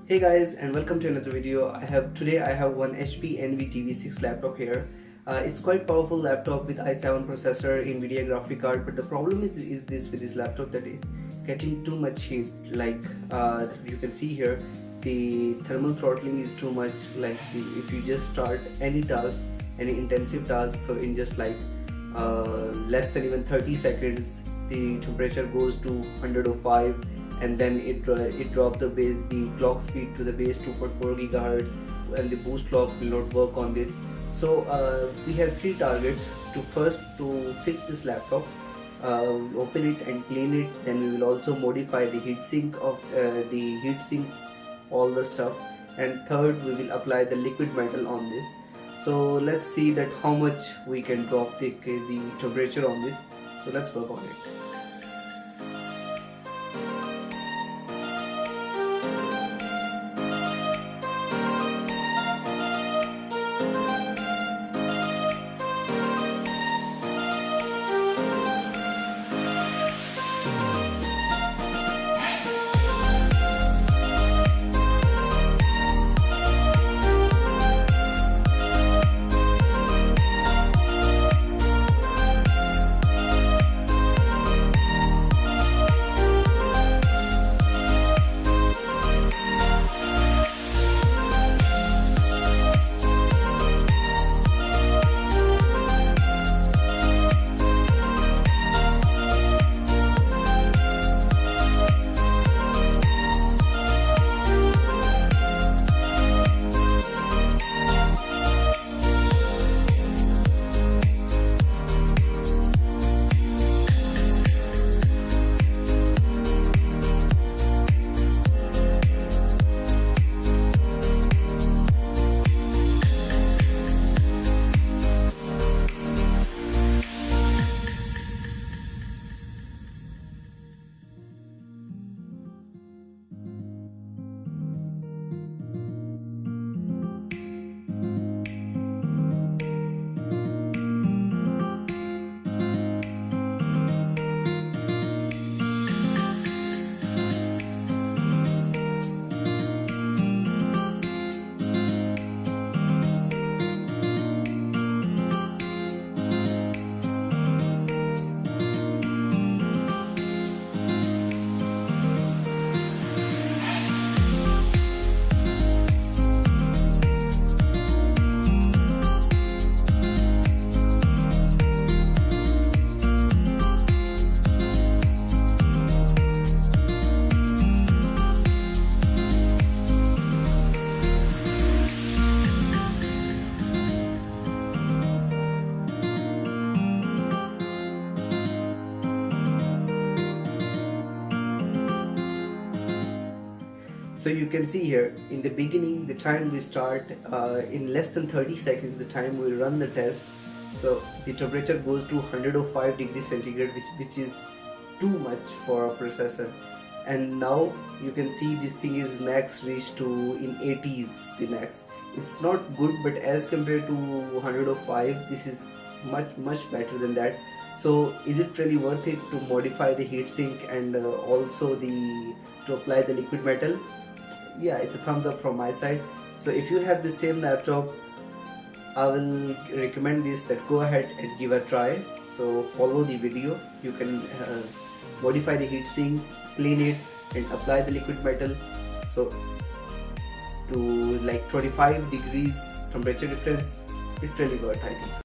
Hey guys, and welcome to another video. Today I have one HP Envy dv6 laptop here. It's quite powerful laptop with i7 processor, Nvidia graphic card, but the problem is this with this laptop that it's getting too much heat. Like you can see here, the thermal throttling is too much. Like if you just start any task, any intensive task, so in just like less than even 30 seconds, the temperature goes to 105, and then it dropped the clock speed to the base 2.4 gigahertz, and the boost clock will not work on this. So we have three targets. To fix this laptop, open it and clean it. Then we will also modify the heatsink all the stuff, and third we will apply the liquid metal on this. So let's see that how much we can drop the temperature on this. So let's work on it. So you can see here in the beginning, the time we start in less than 30 seconds, the time we run the test. So the temperature goes to 105 degrees centigrade, which is too much for a processor. And now you can see this thing is max reached to in 80s, the max. It's not good, but as compared to 105, this is much better than that. So is it really worth it to modify the heatsink and also to apply the liquid metal? Yeah, it's a thumbs up from my side. So if you have the same laptop, I will recommend this, that go ahead and give a try. So follow the video. You can modify the heatsink, clean it, and apply the liquid metal. So to like 25 degrees temperature difference, it's really worth, I think so.